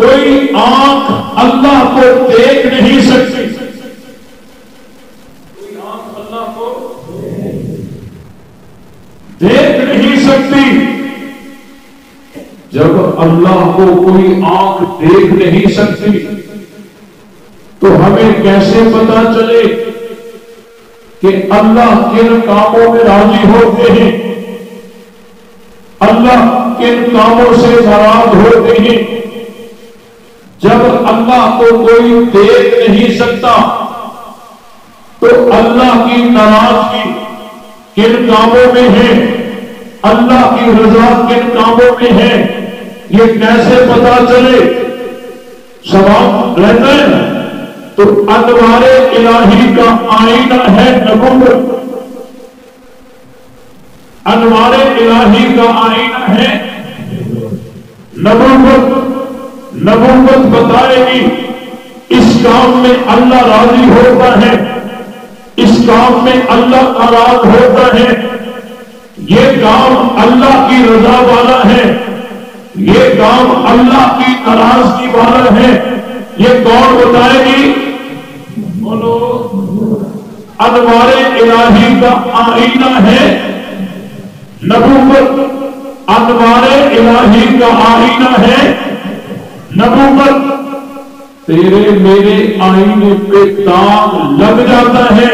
کوئی آنکھ اللہ کو دیکھ نہیں سکتی، کوئی آنکھ اللہ کو دیکھ نہیں سکتی۔ جب اللہ کو کوئی آنکھ دیکھ نہیں سکتی تو ہمیں کیسے پتا چلے کہ اللہ کن کاموں میں راضی ہوتے ہیں، اللہ کن کاموں سے ناراض ہوتے ہیں؟ جب اللہ کو کوئی دیکھ نہیں سکتا تو اللہ کی ناراضگی کن کاموں میں ہے، اللہ کی رضا کن کاموں میں ہے، یہ کیسے پتا چلے؟ سوال رہتا ہے نا، تو انوار الہی کا آئینہ ہے نبوت، انوار الہی کا آئینہ ہے نبوت۔ نبوت بتائے گی اس کام میں اللہ راضی ہوتا ہے، اس کام میں اللہ ناراض ہوتا ہے، یہ کام اللہ کی رضا والا ہے، یہ کام اللہ کی ناراضگی والا ہے، یہ کون بتائے گی؟ بولو، انوار الہی کا آئینہ ہے نبوت، انوار الہی کا آئینہ ہے نبوت۔ تیرے میرے آئینے پہ داغ لگ جاتا ہے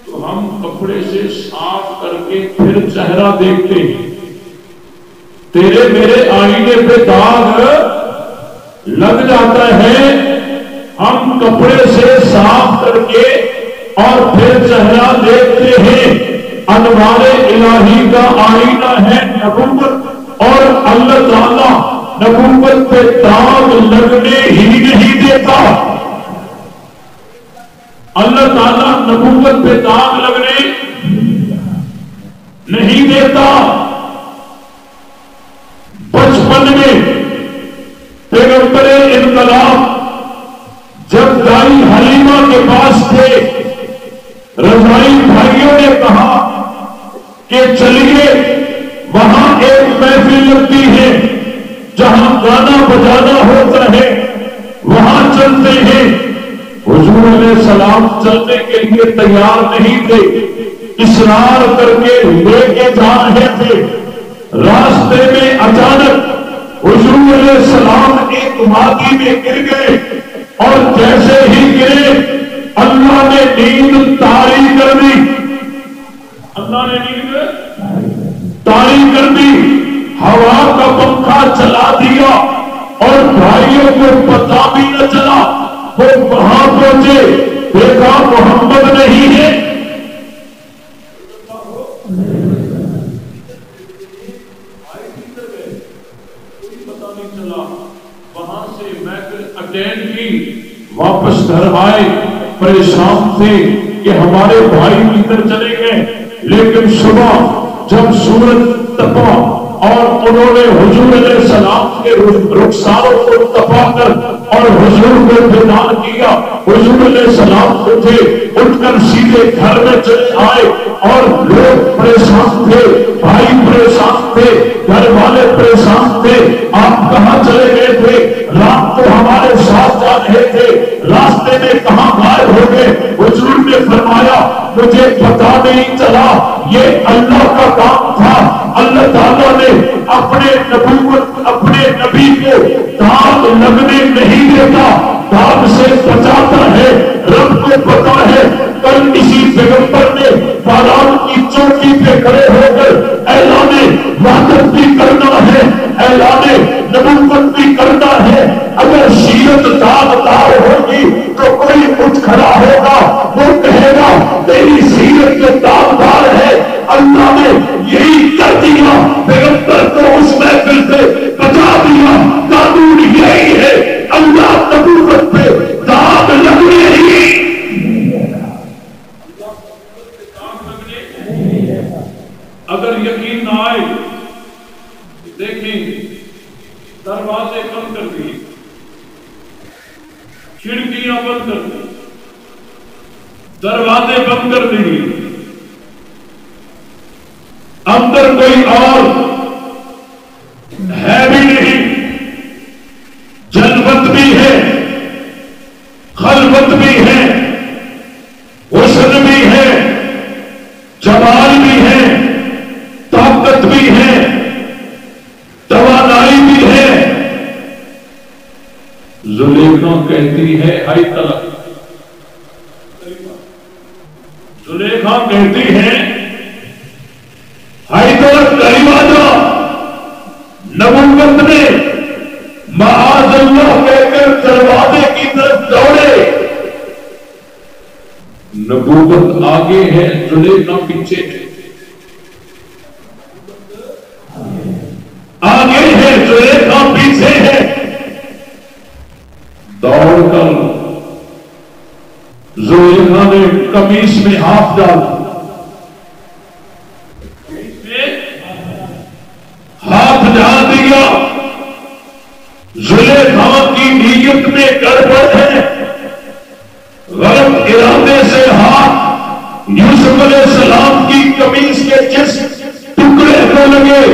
تو ہم کپڑے سے صاف کر کے پھر چہرہ دیکھتے ہیں۔ تیرے میرے آئینے پہ داغ لگ جاتا ہے، ہم کپڑے سے صاف کر کے اور پھر چہرہ دیکھتے ہیں۔ انوار الہی کا آئینہ ہے نبوت، اور اللہ تعالیٰ نبوت پہ داغ لگنے ہی نہیں دیتا۔ اللہ تعالیٰ نبوت پہ داغ لگنے نہیں دیتا۔ بچپن میں پیغمبر انقلاب جب دائی حلیمہ کے پاس تھے، رضائی بھائیوں نے کہا کہ چلیے وہاں ایک محفل لگتی ہے جہاں گانا بجانا ہوتا ہے، وہاں چلتے ہیں۔ حضور علیہ السلام چلنے کے لیے تیار نہیں تھے، اصرار کر کے لے کے جا رہے تھے۔ راستے میں اچانک حضور علیہ السلام ایک وادی میں گر گئے، اور جیسے ہی گرے اللہ نے نیند طاری کر دی، اللہ نے نیند طاری کر دی، ہوا کا پنکھا چلا دیا، اور بھائیوں کو پتا بھی نہ چلا۔ وہ وہاں پہنچے، دیکھا محمد نہیں ہے، کوئی پتا نہیں چلا۔ وہاں سے محفل اٹینڈ کی، واپس گھر آئے، پریشان تھے کہ ہمارے بھائی کدھر چلے گئے۔ لیکن صبح جب سورج تپا اور انہوں نے حضور علیہ السلام کے رخساروں کو تپا کر اور حضور کو بیدار کیا، حضور علیہ السلام اٹھے، اٹھ کر سیدھے گھر میں چلے آئے، اور لوگ پریشان تھے، بھائی پریشان تھے، گھر والے پریشان تھے۔ آپ کہاں چلے گئے تھے؟ رات کو ہمارے ساتھ جا رہے تھے، راستے میں کہاں غائب ہو گئے؟ حضور نے فرمایا مجھے پتا نہیں چلا، یہ اللہ کا کام تھا۔ اللہ تعالیٰ نے اپنے نبی کو داغ لگنے نہیں دیتا، داغ سے بچاتا ہے۔ رب کو پتا ہے کل اسی پیغمبر نے بارات کی چوٹی پہ کھڑے ہو کر اعلان وحدت بھی کرنا ہے، اعلان نبوت بھی کرنا ہے۔ اگر سیرت داغدار ہوگی تو کوئی اٹھ کھڑا ہوگا، وہ کہے گا تیری سیرت جو داغدار ہے اللہ نے یہی کر دیا، پیغمبر کو اس محفل سے بچا دیا۔ قانون یہی ہے، اللہ نبوت پہ داغ لگنے ہی اگر یقین نہ آئے دیکھیں، دروازے بند کر دیے، کھڑکیاں بند کر دی، دروازے بند کر دیے، اندر کوئی اور ہے بھی نہیں، زلیخا کہتی ہے ہائی طلب، زلیخا کہتی ہے ہائی طلب قریب آ جا، نبوت نے معاذ اللہ کہہ کر دروازے کی طرف دوڑے، نبوت آگے ہے زلیخا پیچھے ہے، آگے ہے زلیخا پیچھے ہے، دوڑ کر زلیخا نے قمیص میں ہاتھ ڈالا، ہاتھ ڈال دیا، زلیخا کی نیت میں گڑبڑ ہے، غلط ارادے سے ہاتھ یوسف علیہ السلام کی قمیص کے جس ٹکڑے کو لگے،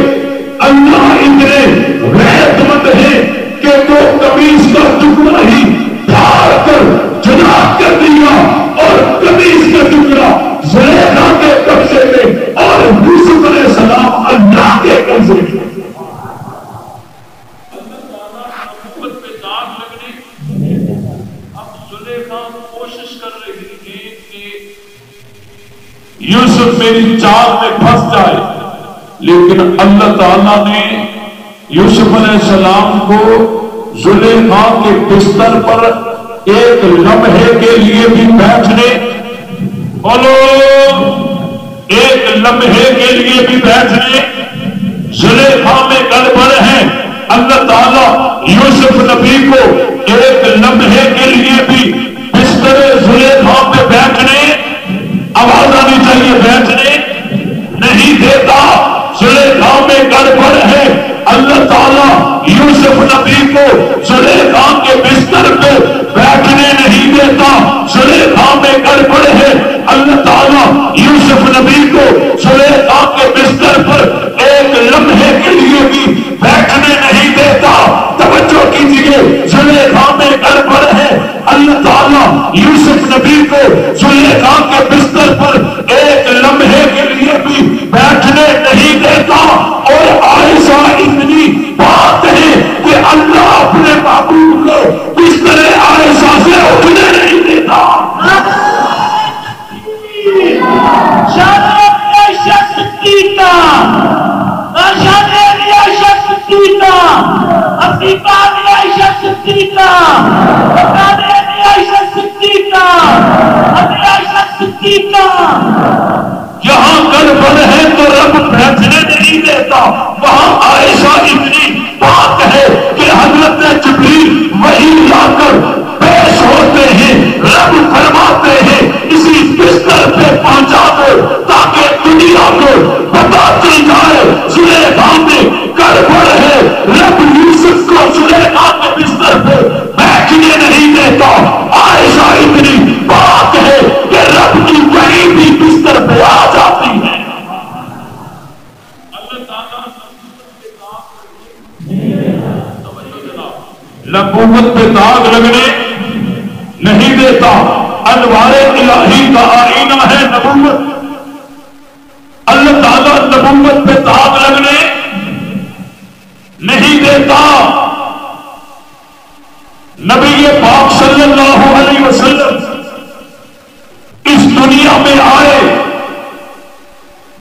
اللہ اتنے غیرت مند ہے کہ وہ قمیص کا ٹکڑا ہی پھاڑ کر جدا کر دیا، اور قمیص کا ٹکڑا زلیخا کے قبضے میں اور یوسف علیہ السلام اللہ کے قبضے میں۔ کوشش کر رہی ہے کہ یوسف میری چال میں پھنس جائے، لیکن اللہ تعالیٰ نے یوسف علیہ السلام کو زلیخا کے بستر پر ایک لمحے کے لیے بھی بیٹھنے، بولو ایک لمحے کے لیے بھی بیٹھنے، زلیخا میں گڑبڑ ہے، اللہ تعالیٰ یوسف نبی کو ایک لمحے کے لیے بھی بستر زلیخا پہ بیٹھنے، آواز آنی چاہیے، بیٹھنے نہیں دیتا، زلیخا میں گڑبڑ ہے، اللہ تعالیٰ یوسف نبی کو زلیخا کے بستر پہ بیٹھنے نہیں دیتا، زلیخا میں گڑبڑ ہے، اللہ تعالیٰ یوسف نبی کو زلیخا کے بستر پر ایک لمحے کے لیے بھی بیٹھنے نہیں دیتا۔ توجہ کیجیے، زلیخا میں گڑبڑ ہے، اللہ تعالیٰ یوسف نبی کو زلیخا کے بستر پر ایک لمحے کے لیے بھی بیٹھنے نہیں دیتا، اور عائشہ اتنی بات ہے کہ اللہ اپنے محبوب کو بستر عائشہ سے اٹھنے نہیں دیتا۔ جہاں گڑبڑ ہے تو رب بیٹھنے نہیں دیتا، وہاں عائشہ اتنی بات ہے کہ حضرت جبریل وحی لا کر پیش ہوتے ہیں، رب فرماتے ہیں اسی بستر پہ پہنچا دو تاکہ دنیا کو پتا چل جائے زلیخا میں گڑبڑ ہے، رب یوسف کو زلیخا کے بستر پہ بیٹھنے نہیں دیتا۔ عائشہ اتنی بات ہے کہ رب کی وحی بھی بستر پہ آ جاتی ہے۔ نبوت پہ داغ لگنے نہیں دیتا، انوار الہی کا آئینہ ہے نبوت، اللہ تعالیٰ نبوت پہ داغ لگنے نہیں دیتا۔ نبی پاک صلی اللہ علیہ وسلم اس دنیا میں آئے،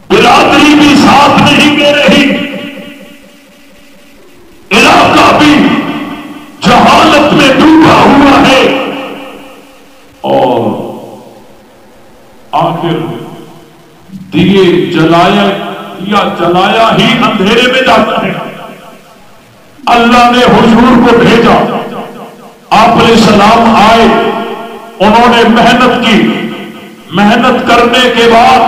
برادری بھی ساتھ نہیں دے رہی، علاقہ بھی جہالت میں ڈوبا ہوا ہے، اور آخر دیے جلایا یا جلایا ہی اندھیرے میں جاتا ہے۔ اللہ نے حضور کو بھیجا، آپ علیہ السلام آئے، انہوں نے محنت کی، محنت کرنے کے بعد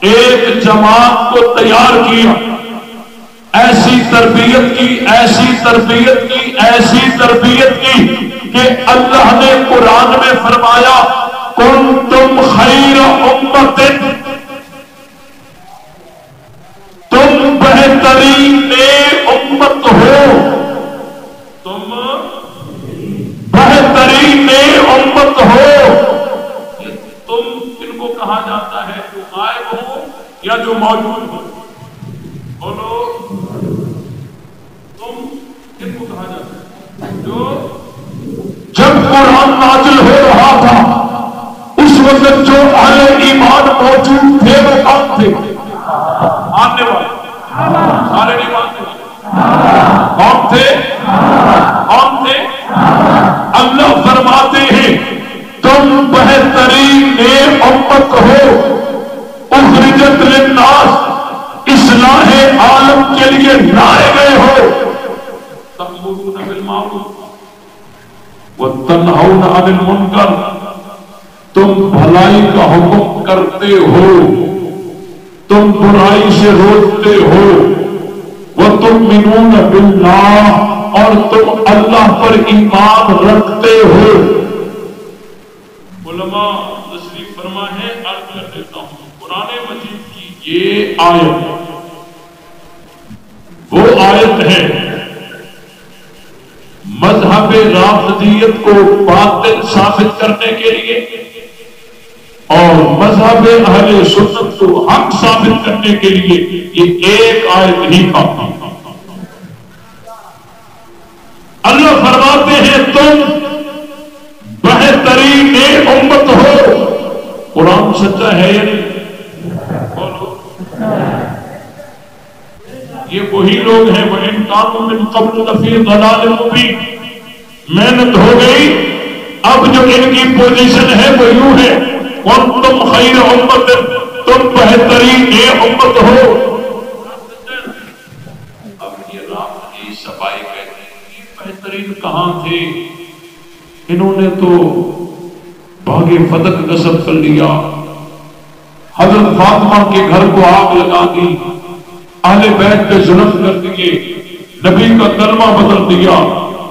ایک جماعت کو تیار کیا، ایسی تربیت کی، ایسی تربیت کی، ایسی تربیت کی کہ اللہ نے قرآن میں فرمایا کنتم خیر امت، تم بہترین امت ہو، تم بہترین امت ہو۔ تم کن کو کہا جاتا ہے؟ جو غائب ہو یا جو موجود ہو؟ بولو، تم کن کو کہا جاتا ہے؟ جو قرآن نازل ہو رہا تھا اس وقت جو اہل ایمان موجود تھے وہ کون تھے؟ ماننے والے سارے نہیں مانتے کون تھے؟ کون تھے؟ اللہ فرماتے ہیں تم بہترین امت ہو اخرجت للناس اصلاح عالم کے لیے لائے گئے ہو تأمرون بالمعروف وتنہون عن المنکر تم بھلائی کا حکم کرتے ہو تم برائی سے روکتے ہو وتؤمنون باللہ اور تم اللہ پر ایمان رکھتے ہو۔ علماء تشریف فرما ہے عرض کر دیتا ہوں قرآن مجید کی یہ آیت وہ آیت ہے مذہب رافضیت کو باطل ثابت کرنے کے لیے اور مذہب اہل سنت کو حق ثابت کرنے کے لیے یہ ایک آیت ہی کافی۔ اللہ فرماتے ہیں تم بہترین امت ہو۔ قرآن سچا ہے یا نہیں؟ بولو۔ یہ وہی لوگ ہیں وَإِن كَانُوا مِن قَبْلُ لَفِي ضَلَالٍ مُبِينٍ محنت ہو گئی اب جو ان کی پوزیشن ہے وہ یوں ہے وَأَنتُمْ خَيْرُ أُمَّةٍ تم بہترین امت ہو۔ اب یہ رات کی صفائی کہتے ہیں یہ بہترین کہاں تھے؟ انہوں نے تو باغ فتح غصب کر لیا، حضرت فاطمہ کے گھر کو آگ لگا دی، اہل بیت پہ ظلم کر دیے، نبی کا کلمہ بدل دیا،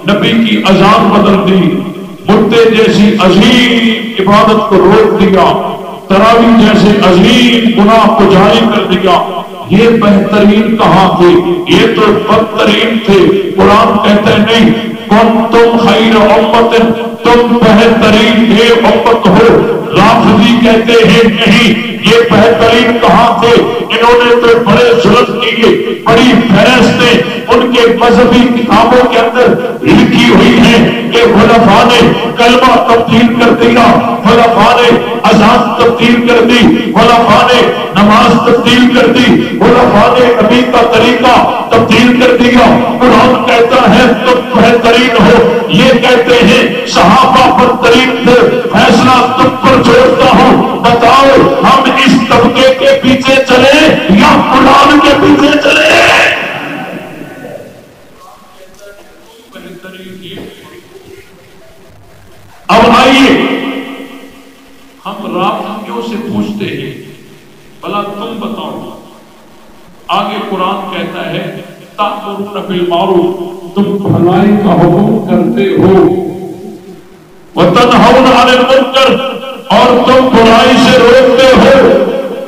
نبی کی اذان بدل دی، مردے جیسی عظیم عبادت کو روک دیا، تراویح جیسے عظیم گناہ کو جاری کر دیا۔ یہ بہترین کہاں تھے؟ یہ تو بدترین تھے۔ قرآن کہتے ہیں نہیں کنتم خیر امت تم بہترین امت ہو۔ رافضی کہتے ہیں نہیں یہ بہترین کہاں تھے؟ انہوں نے تو بڑے ظلم کیے، بڑی فہرستیں ان کے مذہبی کتابوں کے اندر لکھی ہوئی ہیں کہ خلفاء نے کلمہ تبدیل کر دیا، خلفاء نے اذان تبدیل کر دی، خلفاء نے نماز تبدیل کر دی، خلفاء نے نبی کا طریقہ تبدیل کر دیا۔ قرآن کہتا ہے تم بہترین ہو، یہ کہتے ہیں صحابہ بدترین تھے۔ فیصلہ تم پر چھوڑتا ہوں، بتاؤ ہم اس طبقے کے پیچھے چلے یا قرآن کے پیچھے چلے؟ اب آئیے ہم رافضیوں سے پوچھتے ہیں بھلا تم بتاؤ، آگے قرآن کہتا ہے تأمرون بالمعروف تم بھلائی کا حکم کرتے ہو، وتنہون عن المنکر اور تم برائی سے روکتے ہو،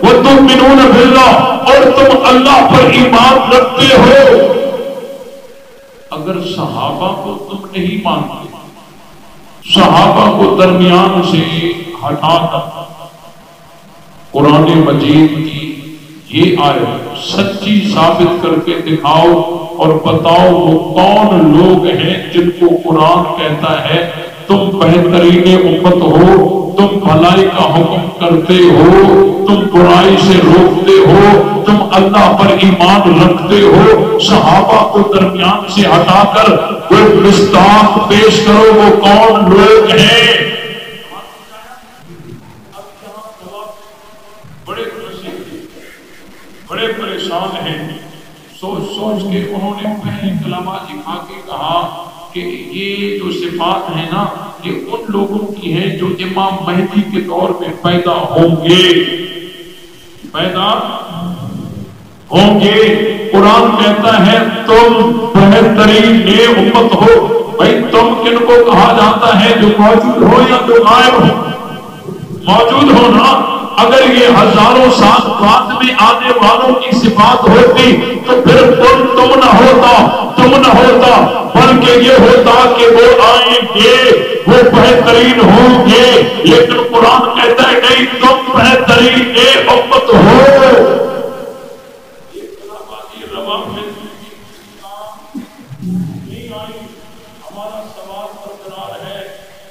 وتؤمنون باللہ اور تم اللہ پر ایمان رکھتے ہو۔ اگر صحابہ کو تم نہیں مانتے، صحابہ کو درمیان سے ہٹا کر قرآن مجید کی یہ آیت سچی ثابت کر کے دکھاؤ اور بتاؤ وہ کون لوگ ہیں جن کو قرآن کہتا ہے تم بہترین امت ہو، تم بھلائی کا حکم کرتے ہو، تم برائی سے روکتے ہو، تم اللہ پر ایمان رکھتے ہو۔ صحابہ کو درمیان سے ہٹا کر وہ مصداق پیش کرو وہ کون لوگ ہیں؟ بڑے پریشان ہیں، سوچ سوچ کے انہوں نے پہلے کلمہ دکھا کے کہا کہ یہ جو صفات ہیں نا یہ ان لوگوں کی ہیں جو امام مہدی کے دور میں پیدا ہوں گے، پیدا ہوں گے۔ قرآن کہتا ہے تم بہترین امت ہو۔ بھائی تم کن کو کہا جاتا ہے؟ جو موجود ہو یا جو غائب ہو؟ موجود ہو نا۔ اگر یہ ہزاروں سال بعد میں آنے والوں کی صفات ہوتی تو پھر تم نہ ہوتا بلکہ یہ ہوتا کہ وہ آئیں گے، وہ بہترین ہوں گے۔ لیکن قرآن کہتا ہے نہیں تم بہترین امت ہو۔ ہمارا سوال برقرار ہے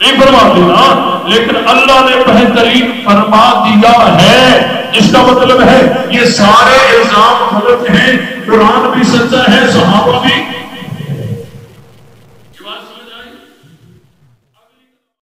نہیں فرماتے نا، لیکن اللہ نے بہترین فرما دیا ہے، جس کا مطلب ہے یہ سارے الزام غلط ہیں، قرآن بھی سچا ہے، صحابہ بھی